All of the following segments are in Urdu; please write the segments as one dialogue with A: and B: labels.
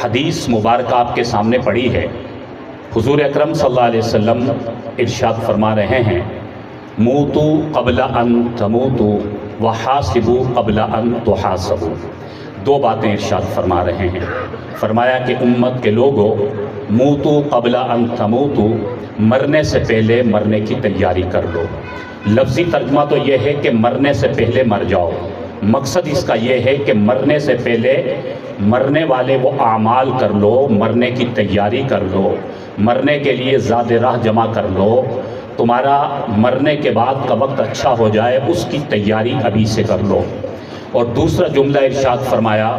A: حدیث مبارکہ آپ کے سامنے پڑی ہے، حضور اکرم صلی اللہ علیہ وسلم ارشاد فرما رہے ہیں، موتو قبل ان تموتو وحاسبو قبل ان تحاسبو۔ دو باتیں ارشاد فرما رہے ہیں۔ فرمایا کہ امت کے لوگوں، موتو قبل ان تموتو، مرنے سے پہلے مرنے کی تیاری کر لو۔ لفظی ترجمہ تو یہ ہے کہ مرنے سے پہلے مر جاؤ۔ مقصد اس کا یہ ہے کہ مرنے سے پہلے مرنے والے وہ اعمال کر لو، مرنے کی تیاری کر لو، مرنے کے لیے زاد راہ جمع کر لو۔ تمہارا مرنے کے بعد کا وقت اچھا ہو جائے، اس کی تیاری ابھی سے کر لو۔ اور دوسرا جملہ ارشاد فرمایا،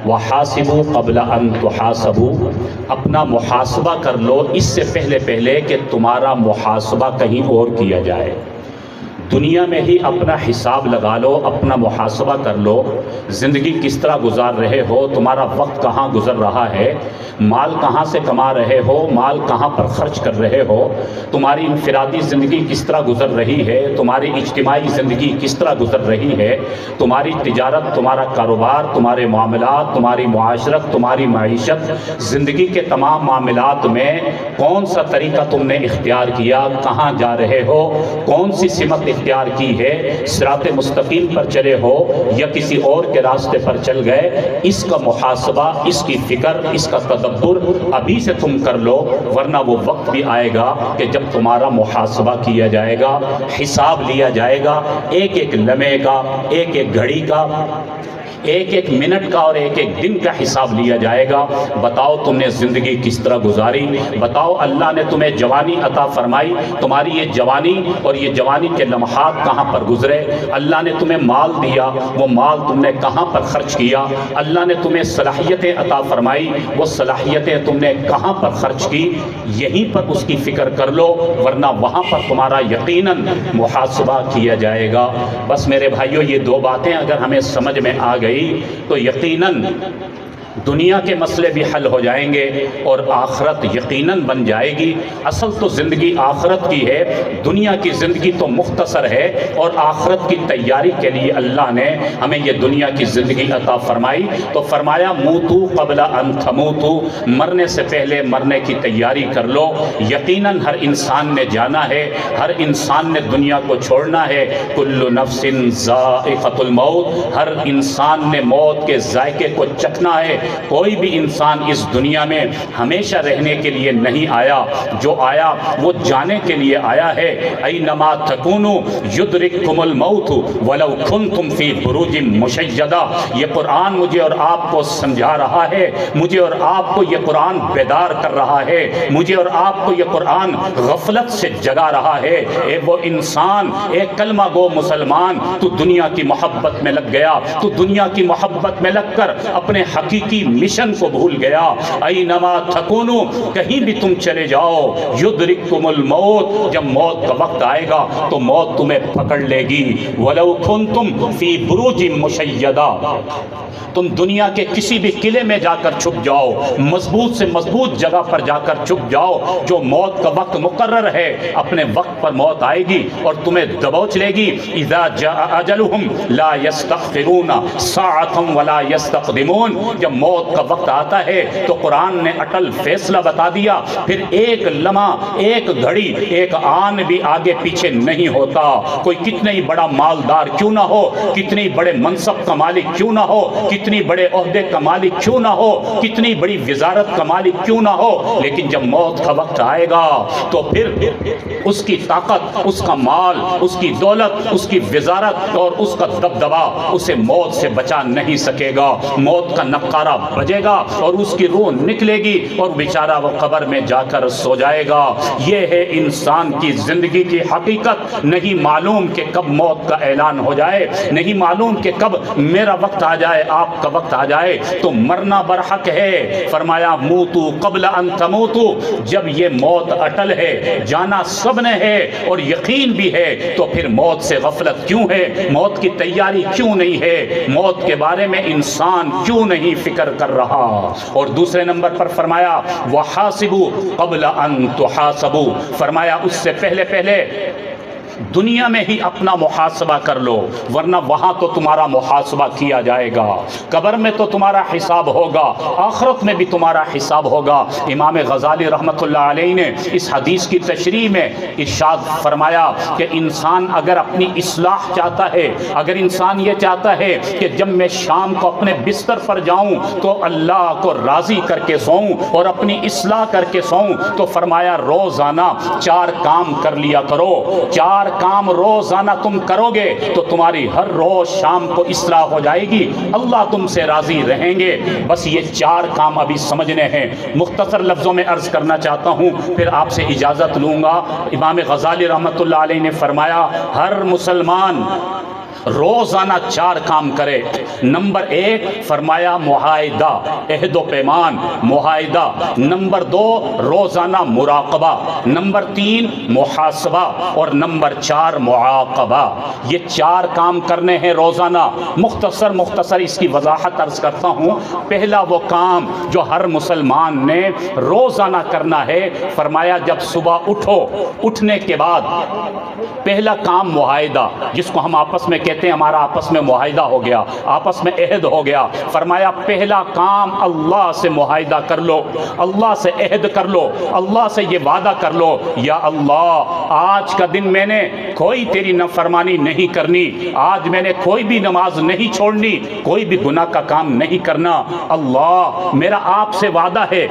A: وحاسبوا قبل ان تحاسبوا، اپنا محاسبہ کر لو اس سے پہلے کہ تمہارا محاسبہ کہیں اور کیا جائے۔ دنیا میں ہی اپنا حساب لگا لو، اپنا محاسبہ کر لو، زندگی کس طرح گزار رہے ہو، تمہارا وقت کہاں گزر رہا ہے، مال کہاں سے کما رہے ہو، مال کہاں پر خرچ کر رہے ہو، تمہاری انفرادی زندگی کس طرح گزر رہی ہے، تمہاری اجتماعی زندگی کس طرح گزر رہی ہے، تمہاری تجارت، تمہارا کاروبار، تمہارے معاملات، تمہاری معاشرت، تمہاری معیشت، زندگی کے تمام معاملات میں کون سا طریقہ تم نے اختیار کیا، کہاں جا رہے ہو، کون سی سمت اختیار کی ہے، صراط مستقیم پر چلے ہو یا کسی اور کے راستے پر چل گئے، اس کا محاسبہ، اس کی فکر، اس کا تدبر ابھی سے تم کر لو، ورنہ وہ وقت بھی آئے گا کہ جب تمہارا محاسبہ کیا جائے گا، حساب لیا جائے گا، ایک ایک لمحے کا، ایک ایک گھڑی کا، ایک ایک منٹ کا اور ایک ایک دن کا حساب لیا جائے گا۔ بتاؤ تم نے زندگی کس طرح گزاری، بتاؤ اللہ نے تمہیں جوانی عطا فرمائی، تمہاری یہ جوانی اور یہ جوانی کے لمحات کہاں پر گزرے، اللہ نے تمہیں مال دیا، وہ مال تم نے کہاں پر خرچ کیا، اللہ نے تمہیں صلاحیتیں عطا فرمائی، وہ صلاحیتیں تم نے کہاں پر خرچ کی، یہیں پر اس کی فکر کر لو، ورنہ وہاں پر تمہارا یقیناً محاسبہ کیا جائے گا۔ بس میرے بھائیوں، یہ دو باتیں اگر ہمیں سمجھ میں آ گئی تو یقیناً دنیا کے مسئلے بھی حل ہو جائیں گے اور آخرت یقیناً بن جائے گی۔ اصل تو زندگی آخرت کی ہے، دنیا کی زندگی تو مختصر ہے، اور آخرت کی تیاری کے لیے اللہ نے ہمیں یہ دنیا کی زندگی عطا فرمائی۔ تو فرمایا، موتو قبل ان تموتو، مرنے سے پہلے مرنے کی تیاری کر لو۔ یقیناً ہر انسان نے جانا ہے، ہر انسان نے دنیا کو چھوڑنا ہے۔ کل نفس ذائقۃ الموت، ہر انسان نے موت کے ذائقے کو چکھنا ہے۔ کوئی بھی انسان اس دنیا میں ہمیشہ رہنے کے لیے نہیں آیا، جو آیا وہ جانے کے لیے آیا ہے۔ اینما تکونوا یدرککم الموت ولو کنتم فی بروج مشیدہ۔ یہ قرآن مجھے اور آپ کو سمجھا رہا ہے، مجھے اور آپ کو یہ قرآن بیدار کر رہا ہے، مجھے اور آپ کو یہ قرآن غفلت سے جگا رہا ہے۔ اے وہ انسان، اے کلمہ گو مسلمان، تو دنیا کی محبت میں لگ گیا، تو دنیا کی محبت میں لگ کر اپنے حقیقی مشن کو بھول گیا۔ اینما تکونو، کہیں بھی تم چلے جاؤ، یدرککم الموت، جب موت کا وقت آئے گا تو موت تمہیں پکڑ لے گی۔ ولو کنتم فی بروج مشیدہ، تم دنیا کے کسی بھی قلعے میں جا کر چھپ جاؤ، مضبوط سے مضبوط جگہ پر جا کر چھپ جاؤ، جو موت کا وقت مقرر ہے، اپنے وقت پر موت آئے گی اور تمہیں دبوچ لے گی۔ اذا جاء اجلہم لا یستأخرون ساعۃ ولا یستقدمون، جب موت کا وقت آتا ہے تو قرآن نے اٹل فیصلہ بتا دیا، پھر ایک لمحہ، ایک گھڑی، ایک آن بھی آگے پیچھے نہیں ہوتا۔ کوئی کتنے ہی بڑا مالدار کیوں نہ ہو، کتنی بڑے منصب کا مالک کیوں نہ ہو، کتنی بڑے عہدے کا مالک کیوں نہ ہو، کتنی بڑی وزارت کا مالک کیوں نہ ہو، لیکن جب موت کا وقت آئے گا تو پھر اس کی طاقت، اس کا مال، اس کی دولت، اس کی وزارت اور اس کا دبدبا اسے موت سے بچا نہیں سکے گا۔ موت کا نقارہ بجے گا اور اس کی روح نکلے گی اور بیچارہ وہ قبر میں جا کر سو جائے گا۔ یہ ہے انسان کی زندگی کی حقیقت۔ نہیں معلوم کہ کب موت کا اعلان ہو جائے، نہیں معلوم کہ کب میرا وقت آ جائے، آپ کا وقت آ جائے، تو مرنا برحق ہے۔ فرمایا، موتو قبل ان تموتو، جب یہ موت اٹل ہے، جانا سب نے ہے اور یقین بھی ہے، تو پھر موت سے غفلت کیوں ہے، موت کی تیاری کیوں نہیں ہے، موت کے بارے میں انسان کیوں نہیں فکر کر رہا۔ اور دوسرے نمبر پر فرمایا، وحاسبوا قبل ان تحاسبوا، فرمایا اس سے پہلے دنیا میں ہی اپنا محاسبہ کر لو، ورنہ وہاں تو تمہارا محاسبہ کیا جائے گا، قبر میں تو تمہارا حساب ہوگا، آخرت میں بھی تمہارا حساب ہوگا۔ امام غزالی رحمۃ اللہ علیہ نے اس حدیث کی تشریح میں ارشاد فرمایا کہ انسان اگر اپنی اصلاح چاہتا ہے، اگر انسان یہ چاہتا ہے کہ جب میں شام کو اپنے بستر پر جاؤں تو اللہ کو راضی کر کے سوؤں اور اپنی اصلاح کر کے سوؤں، تو فرمایا روزانہ 4 کام کر لیا کرو۔ 4 کام روزانہ تم کرو گے تو تمہاری ہر روز شام کو اصلاح ہو جائے گی، اللہ تم سے راضی رہیں گے۔ بس یہ 4 کام ابھی سمجھنے ہیں، مختصر لفظوں میں عرض کرنا چاہتا ہوں، پھر آپ سے اجازت لوں گا۔ امام غزالی رحمۃ اللہ علیہ نے فرمایا ہر مسلمان روزانہ 4 کام کرے۔ نمبر 1 فرمایا معاہدہ، عہد و پیمان، معاہدہ۔ نمبر 2 روزانہ مراقبہ۔ نمبر 3 محاسبہ، اور نمبر 4 معاقبہ۔ یہ 4 کام کرنے ہیں روزانہ۔ مختصر اس کی وضاحت عرض کرتا ہوں۔ پہلا وہ کام جو ہر مسلمان نے روزانہ کرنا ہے، فرمایا جب صبح اٹھو، اٹھنے کے بعد پہلا کام معاہدہ، جس کو ہم آپس میں کہتے ہیں ہمارا آپس میں معاہدہ ہو گیا، آپس میں عہد ہو گیا۔ فرمایا پہلا کام اللہ سے معاہدہ کر لو، اللہ سے عہد کر لو، اللہ سے یہ وعدہ کر لو، یا اللہ آج کا دن میں نے کوئی تیری نافرمانی نہیں کرنی، آج میں نے کوئی بھی نماز نہیں چھوڑنی، کوئی بھی گناہ کا کام نہیں کرنا۔ اللہ میرا آپ سے وعدہ ہے،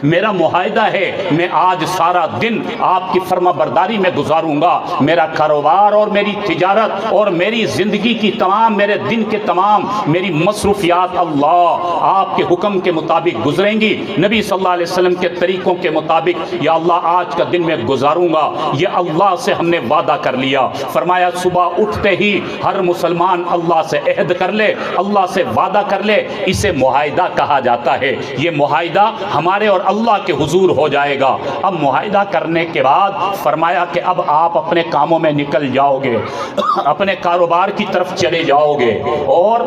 A: میرا معاہدہ ہے، میں آج سارا دن آپ کی فرما برداری میں گزاروں گا، میرا کاروبار اور میری تجارت اور میری زندگی کی تمام، میرے دن کے تمام میری مصروفیات اللہ آپ کے حکم کے مطابق گزریں گی، نبی صلی اللہ علیہ وسلم کے طریقوں کے مطابق یا اللہ آج کا دن میں گزاروں گا۔ یہ اللہ سے ہم نے وعدہ کر لیا۔ فرمایا صبح اٹھتے ہی ہر مسلمان اللہ سے عہد کر لے، اللہ سے وعدہ کر لے، اسے معاہدہ کہا جاتا ہے۔ یہ معاہدہ ہمارے اور اللہ کے حضور ہو جائے گا۔ اب معاہدہ کرنے کے بعد فرمایا کہ اب آپ اپنے کاموں میں نکل جاؤ گے، اپنے کاروبار کی طرف چلے جاؤ گے، اور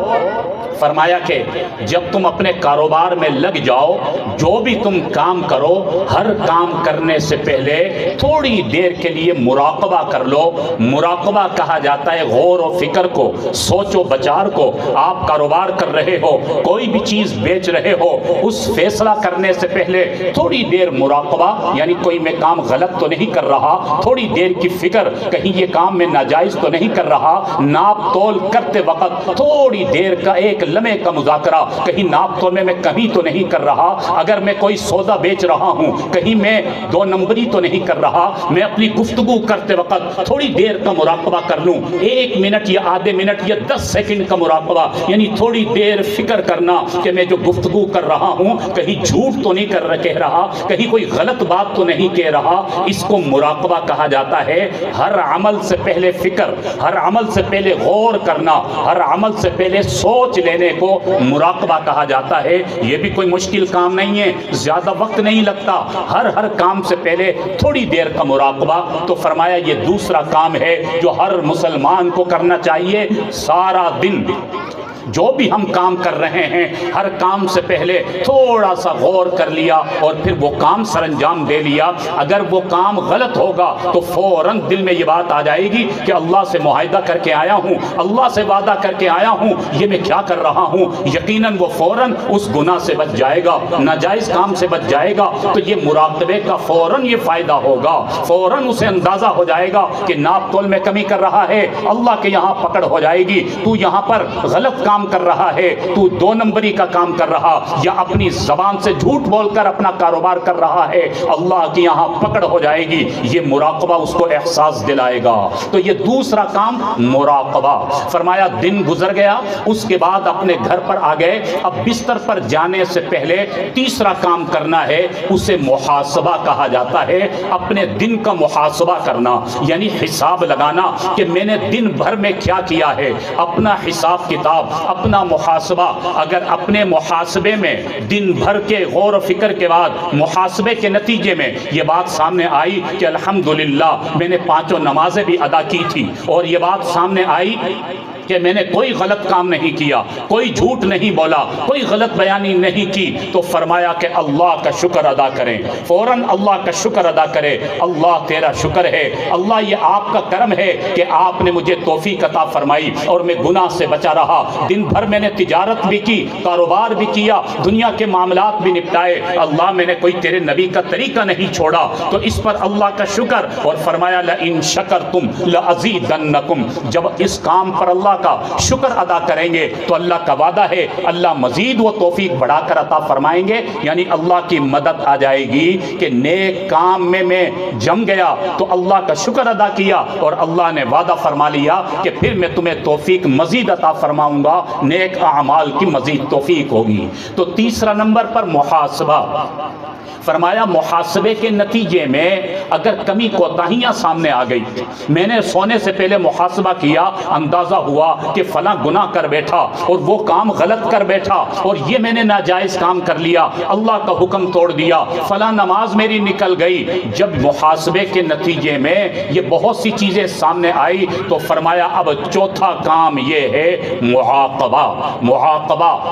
A: فرمایا کہ جب تم اپنے کاروبار میں لگ جاؤ، جو بھی تم کام کرو، ہر کام کرنے سے پہلے تھوڑی دیر کے لیے مراقبہ کر لو۔ مراقبہ کہا جاتا ہے غور و فکر کو، سوچ و بچار کو۔ آپ کاروبار کر رہے ہو، کوئی بھی چیز بیچ رہے ہو، اس فیصلہ کرنے سے پہلے تھوڑی دیر مراقبہ، یعنی کوئی میں کام غلط تو نہیں کر رہا، تھوڑی دیر کی فکر، کہیں یہ کام میں ناجائز تو نہیں کر رہا، ناپ تول کرتے وقت تھوڑی دیر کا ایک لمحے کا مذاکرہ، کہیں ناپ تول میں کمی تو نہیں کر رہا، اگر میں کوئی سودا بیچ رہا ہوں کہیں میں 2 نمبری تو نہیں کر رہا، میں اپنی گفتگو کرتے وقت تھوڑی دیر کا مراقبہ کر لوں، 1 منٹ یا آدھے منٹ یا 10 سیکنڈ کا مراقبہ، یعنی تھوڑی دیر فکر کرنا کہ میں جو گفتگو کر رہا ہوں کہیں جھوٹ تو نہیں کہہ رہا، کہیں کوئی غلط بات تو نہیں کہہ رہا، اس کو مراقبہ کہا جاتا ہے۔ ہر عمل سے پہلے فکر، ہر عمل سے پہلے غور کرنا، ہر عمل سے پہلے سوچ لینے کو مراقبہ کہا جاتا ہے۔ یہ بھی کوئی مشکل کام نہیں ہے، زیادہ وقت نہیں لگتا، ہر کام سے پہلے تھوڑی دیر کا مراقبہ۔ تو فرمایا یہ دوسرا کام ہے جو ہر مسلمان کو کرنا چاہیے۔ سارا دن جو بھی ہم کام کر رہے ہیں، ہر کام سے پہلے تھوڑا سا غور کر لیا اور پھر وہ کام سر انجام دے لیا۔ اگر وہ کام غلط ہوگا تو فوراً دل میں یہ بات آ جائے گی کہ اللہ سے معاہدہ کر کے آیا ہوں، اللہ سے وعدہ کر کے آیا ہوں، یہ میں کیا کر رہا ہوں، یقیناً وہ فوراً اس گناہ سے بچ جائے گا، ناجائز کام سے بچ جائے گا۔ تو یہ مراقبے کا فوراً یہ فائدہ ہوگا، فوراً اسے اندازہ ہو جائے گا کہ ناپ تول میں کمی کر رہا ہے، اللہ کے یہاں پکڑ ہو جائے گی، تو یہاں پر غلط کام کر رہا ہے، تو 2 نمبری کا کام کر رہا، یا اپنی زبان سے جھوٹ بول کر اپنا کاروبار کر رہا ہے، اللہ کے یہاں پکڑ ہو جائے گی۔ یہ مراقبہ اس کو احساس دلائے گا۔ تو یہ دوسرا کام مراقبہ۔ فرمایا دن گزر گیا، اس کے بعد اپنے گھر پر آ گئے، اب بستر پر جانے سے پہلے تیسرا کام کرنا ہے، اسے محاسبہ کہا جاتا ہے۔ اپنے دن کا محاسبہ کرنا، یعنی حساب لگانا کہ میں نے دن بھر میں کیا کیا ہے، اپنا حساب کتاب، اپنا محاسبہ۔ اگر اپنے محاسبے میں دن بھر کے غور و فکر کے بعد محاسبے کے نتیجے میں یہ بات سامنے آئی کہ الحمدللہ میں نے 5 نمازیں بھی ادا کی تھی، اور یہ بات سامنے آئی کہ میں نے کوئی غلط کام نہیں کیا، کوئی جھوٹ نہیں بولا، کوئی غلط بیانی نہیں کی، تو فرمایا کہ اللہ کا شکر ادا کریں، فوراً اللہ کا شکر ادا کرے، اللہ تیرا شکر ہے، اللہ یہ آپ کا کرم ہے کہ آپ نے مجھے توفیق عطا فرمائی اور میں گناہ سے بچا رہا، دن بھر میں نے تجارت بھی کی، کاروبار بھی کیا، دنیا کے معاملات بھی نپٹائے، اللہ میں نے کوئی تیرے نبی کا طریقہ نہیں چھوڑا، تو اس پر اللہ کا شکر۔ اور فرمایا لئن شکرتم لازیدنکم، جب اس کام پر اللہ کا شکر ادا کریں گے تو اللہ کا وعدہ ہے اللہ مزید وہ توفیق بڑھا کر عطا فرمائیں گے، یعنی اللہ کی مدد آ جائے گی کہ نیک کام میں جم گیا تو اللہ کا شکر ادا کیا اور اللہ نے وعدہ فرما لیا کہ پھر میں تمہیں توفیق مزید عطا فرماؤں گا، نیک اعمال کی مزید توفیق ہوگی۔ تو تیسرا نمبر پر محاسبہ، فرمایا محاسبے کے نتیجے میں اگر کمی کوتاہیاں سامنے آ گئی، میں نے سونے سے پہلے محاسبہ کیا، اندازہ ہوا کہ فلاں گناہ کر بیٹھا اور وہ کام غلط کر بیٹھا اور یہ میں نے ناجائز کام کر لیا، اللہ کا حکم توڑ دیا، فلاں نماز میری نکل گئی، جب محاسبے کے نتیجے میں یہ بہت سی چیزیں سامنے آئی تو فرمایا اب چوتھا کام یہ ہے معاقبہ۔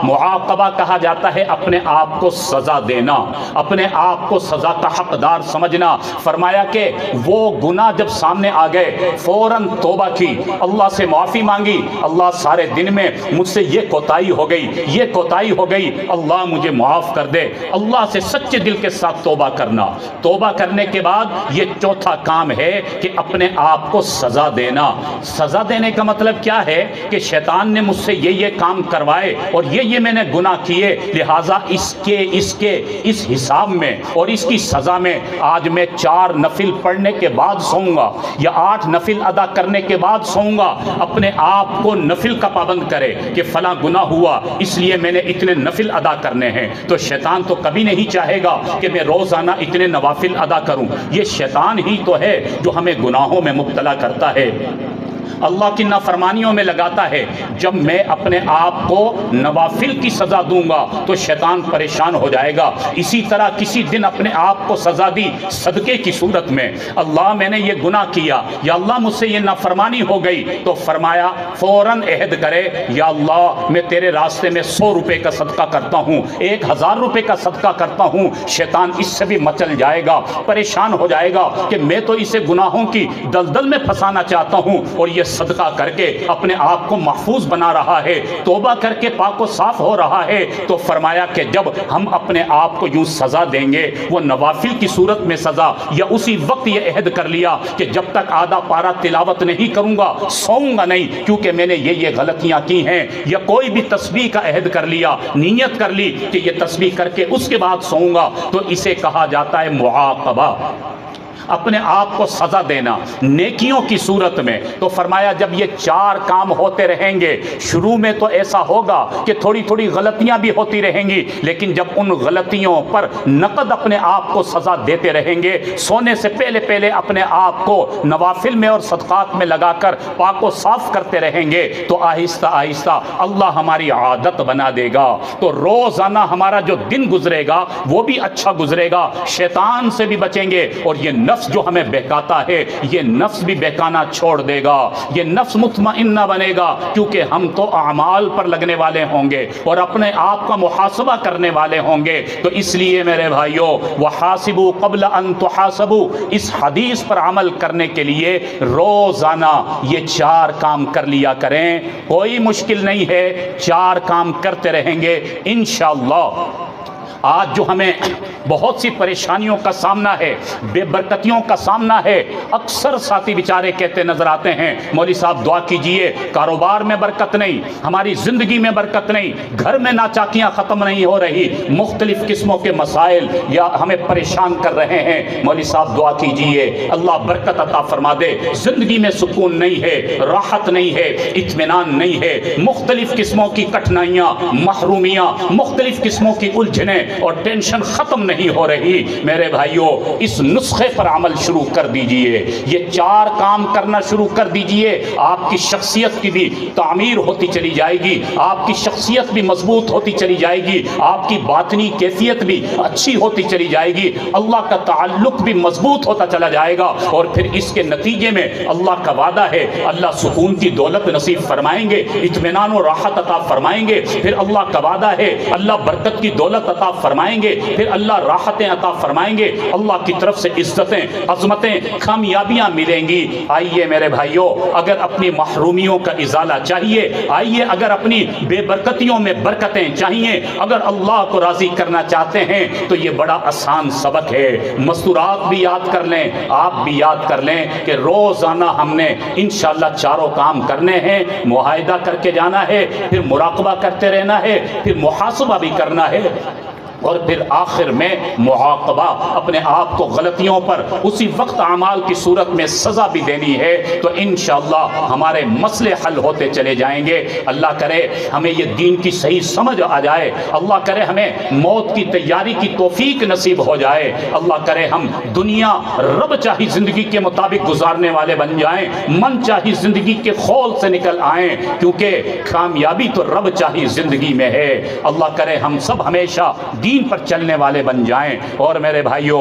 A: معاقبہ کہا جاتا ہے اپنے آپ کو سزا دینا، اپنے آپ کو سزا کا حقدار سمجھنا۔ فرمایا کہ وہ گناہ جب سامنے آ گئے فوراً توبہ کی، اللہ سے معافی مانگی، اللہ سارے دن میں مجھ سے یہ کوتاہی ہو گئی، یہ کوتاہی ہو گئی، اللہ مجھے معاف کر دے، اللہ سے سچے دل کے ساتھ توبہ کرنا۔ توبہ کرنے کے بعد یہ چوتھا کام ہے کہ اپنے آپ کو سزا دینا۔ سزا دینے کا مطلب کیا ہے کہ شیطان نے مجھ سے یہ کام کروائے اور یہ میں نے گناہ کیے، لہٰذا اس حساب میں اور اس کی سزا میں آج میں 4 نفل پڑھنے کے بعد سوؤں گا یا 8 نفل ادا کرنے کے بعد سوؤں گا۔ اپنے آپ کو نفل کا پابند کرے کہ فلاں گناہ ہوا اس لیے میں نے اتنے نفل ادا کرنے ہیں، تو شیطان تو کبھی نہیں چاہے گا کہ میں روزانہ اتنے نوافل ادا کروں، یہ شیطان ہی تو ہے جو ہمیں گناہوں میں مبتلا کرتا ہے، اللہ کی نافرمانیوں میں لگاتا ہے۔ جب میں اپنے آپ کو نوافل کی سزا دوں گا تو شیطان پریشان ہو جائے گا۔ اسی طرح کسی دن اپنے آپ کو سزا دی صدقے کی صورت میں، اللہ میں نے یہ گناہ کیا یا اللہ مجھ سے یہ نافرمانی ہو گئی، تو فرمایا فوراً عہد کرے یا اللہ میں تیرے راستے میں 100 روپے کا صدقہ کرتا ہوں، 1000 روپے کا صدقہ کرتا ہوں۔ شیطان اس سے بھی مچل جائے گا، پریشان ہو جائے گا کہ میں تو اسے گناہوں کی دلدل میں پھنسانا چاہتا ہوں اور یہ صدقہ کر کے اپنے آپ کو محفوظ بنا رہا ہے، توبہ کر کے پاک و صاف ہو رہا ہے۔ تو فرمایا کہ جب ہم اپنے آپ کو یوں سزا دیں گے، وہ نوافل کی صورت میں سزا یا اسی وقت یہ عہد کر لیا کہ جب تک آدھا پارہ تلاوت نہیں کروں گا سوؤں گا نہیں، کیونکہ میں نے یہ غلطیاں کی ہیں، یا کوئی بھی تسبیح کا عہد کر لیا، نیت کر لی کہ یہ تسبیح کر کے اس کے بعد سوؤں گا، تو اسے کہا جاتا ہے معاقبہ، اپنے آپ کو سزا دینا نیکیوں کی صورت میں۔ تو فرمایا جب یہ 4 کام ہوتے رہیں گے، شروع میں تو ایسا ہوگا کہ تھوڑی تھوڑی غلطیاں بھی ہوتی رہیں گی، لیکن جب ان غلطیوں پر نقد اپنے آپ کو سزا دیتے رہیں گے، سونے سے پہلے اپنے آپ کو نوافل میں اور صدقات میں لگا کر پاک و صاف کرتے رہیں گے، تو آہستہ آہستہ اللہ ہماری عادت بنا دے گا، تو روزانہ ہمارا جو دن گزرے گا وہ بھی اچھا گزرے گا، شیطان سے بھی بچیں گے، اور یہ نفس جو ہمیں بہکاتا ہے یہ نفس بھی بہکانا چھوڑ دے گا، یہ نفس مطمئنہ بنے گا، کیونکہ ہم تو اعمال پر لگنے والے ہوں گے اور اپنے آپ کا محاسبہ کرنے والے ہوں گے۔ تو اس لیے میرے بھائیوں وحاسبوا قبل ان تحاسبوا، اس حدیث پر عمل کرنے کے لیے روزانہ یہ 4 کام کر لیا کریں، کوئی مشکل نہیں ہے، 4 کام کرتے رہیں گے انشاءاللہ۔ آج جو ہمیں بہت سی پریشانیوں کا سامنا ہے، بے برکتیوں کا سامنا ہے، اکثر ساتھی بیچارے کہتے نظر آتے ہیں مولوی صاحب دعا کیجئے، کاروبار میں برکت نہیں، ہماری زندگی میں برکت نہیں، گھر میں ناچاکیاں ختم نہیں ہو رہی، مختلف قسموں کے مسائل یا ہمیں پریشان کر رہے ہیں، مولوی صاحب دعا کیجئے اللہ برکت عطا فرما دے، زندگی میں سکون نہیں ہے، راحت نہیں ہے، اطمینان نہیں ہے، مختلف قسموں کی کٹھنائیاں، محرومیاں، مختلف قسموں کی الجھنیں اور ٹینشن ختم نہیں ہو رہی، میرے بھائیوں اس نسخے پر عمل شروع کر دیجئے، یہ 4 کام کرنا شروع کر دیجئے، آپ کی شخصیت کی بھی تعمیر ہوتی چلی جائے گی، آپ کی شخصیت بھی مضبوط ہوتی چلی جائے گی، آپ کی باطنی کیفیت بھی اچھی ہوتی چلی جائے گی، اللہ کا تعلق بھی مضبوط ہوتا چلا جائے گا، اور پھر اس کے نتیجے میں اللہ کا وعدہ ہے اللہ سکون کی دولت نصیب فرمائیں گے، اطمینان و راحت عطا فرمائیں گے، پھر اللہ کا وعدہ ہے اللہ برکت کی دولت عطا فرمائیں گے، پھر اللہ راحتیں عطا فرمائیں گے، اللہ کی طرف سے عزتیں، عظمتیں، کامیابیاں ملیں گی۔ آئیے میرے بھائیوں، اگر اپنی محرومیوں کا ازالہ چاہیے، آئیے اگر اپنی بے برکتیوں میں برکتیں چاہیے، اگر اللہ کو راضی کرنا چاہتے ہیں تو یہ بڑا آسان سبق ہے۔ مستورات بھی یاد کر لیں، آپ بھی یاد کر لیں کہ روزانہ ہم نے انشاءاللہ 4 کام کرنے ہیں، معاہدہ کر کے جانا ہے، پھر مراقبہ کرتے رہنا ہے، پھر محاسبہ بھی کرنا ہے، اور پھر آخر میں معاقبہ، اپنے آپ کو غلطیوں پر اسی وقت اعمال کی صورت میں سزا بھی دینی ہے، تو انشاءاللہ ہمارے مسئلے حل ہوتے چلے جائیں گے۔ اللہ کرے ہمیں یہ دین کی صحیح سمجھ آ جائے، اللہ کرے ہمیں موت کی تیاری کی توفیق نصیب ہو جائے، اللہ کرے ہم دنیا رب چاہی زندگی کے مطابق گزارنے والے بن جائیں، من چاہی زندگی کے خول سے نکل آئیں، کیونکہ کامیابی تو رب چاہی زندگی میں ہے۔ اللہ کرے ہم سب ہمیشہ دین پر چلنے والے بن جائیں۔ اور میرے بھائیوں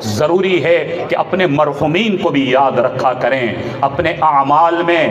A: ضروری ہے کہ اپنے مرحومین کو بھی یاد رکھا کریں، اپنے اعمال میں،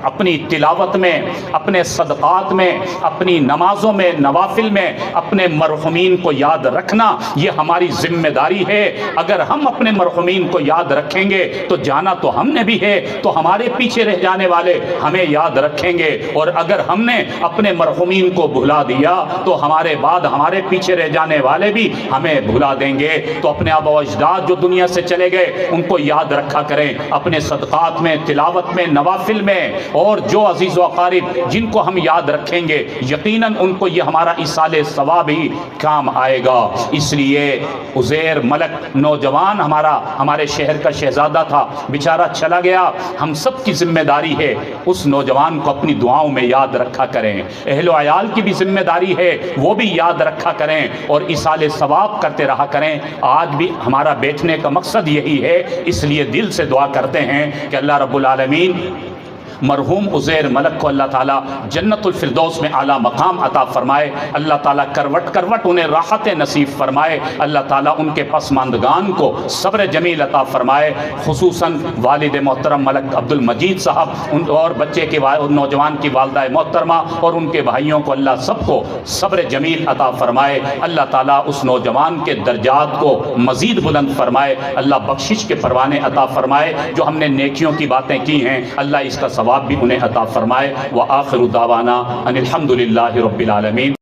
A: اپنی تلاوت میں، اپنے صدقات میں، اپنی نمازوں میں، نوافل میں اپنے مرحومین کو یاد رکھنا یہ ہماری ذمہ داری ہے۔ اگر ہم اپنے مرحومین کو یاد رکھیں گے تو جانا تو ہم نے بھی ہے، تو ہمارے پیچھے رہ جانے والے ہمیں یاد رکھیں گے، اور اگر ہم نے اپنے مرحومین کو بھلا دیا تو ہمارے بعد ہمارے پیچھے رہ جانے والے بھی ہمیں بھلا دیں گے۔ تو اپنے آبا و اجداد جو دنیا سے چلے گئے ان کو یاد رکھا کریں، اپنے صدقات میں، تلاوت میں، نوافل میں، اور جو عزیز و اقارب جن کو ہم یاد رکھیں گے یقیناً ان کو یہ ہمارا ایصال ثواب ہی کام آئے گا۔ اس لیے عزیر ملک نوجوان ہمارے شہر کا شہزادہ تھا، بیچارہ چلا گیا، ہم سب کی ذمہ داری ہے اس نوجوان کو اپنی دعاؤں میں یاد رکھا کریں، اہل و عیال کی بھی ذمہ داری ہے وہ بھی یاد رکھا کریں اور ایصال ثواب کرتے رہا کریں۔ آج بھی ہمارا بیٹھنے کا مقصد یہی ہے، اس لیے دل سے دعا کرتے ہیں کہ اللہ رب العالمین مرحوم عزیر ملک کو اللہ تعالیٰ جنت الفردوس میں اعلیٰ مقام عطا فرمائے، اللہ تعالیٰ کروٹ کروٹ انہیں راحتیں نصیب فرمائے، اللہ تعالیٰ ان کے پسماندگان کو صبر جمیل عطا فرمائے، خصوصاً والد محترم ملک عبد المجید صاحب اور بچے کے نوجوان کی والدہ محترمہ اور ان کے بھائیوں کو اللہ سب کو صبر جمیل عطا فرمائے، اللہ تعالیٰ اس نوجوان کے درجات کو مزید بلند فرمائے، اللہ بخشش کے پروانے عطا فرمائے، جو ہم نے نیکیوں کی باتیں کی ہیں اللہ اس کا ثواب بھی انہیں عطا فرمائے۔ وآخر دعوانا ان الحمدللہ رب العالمین۔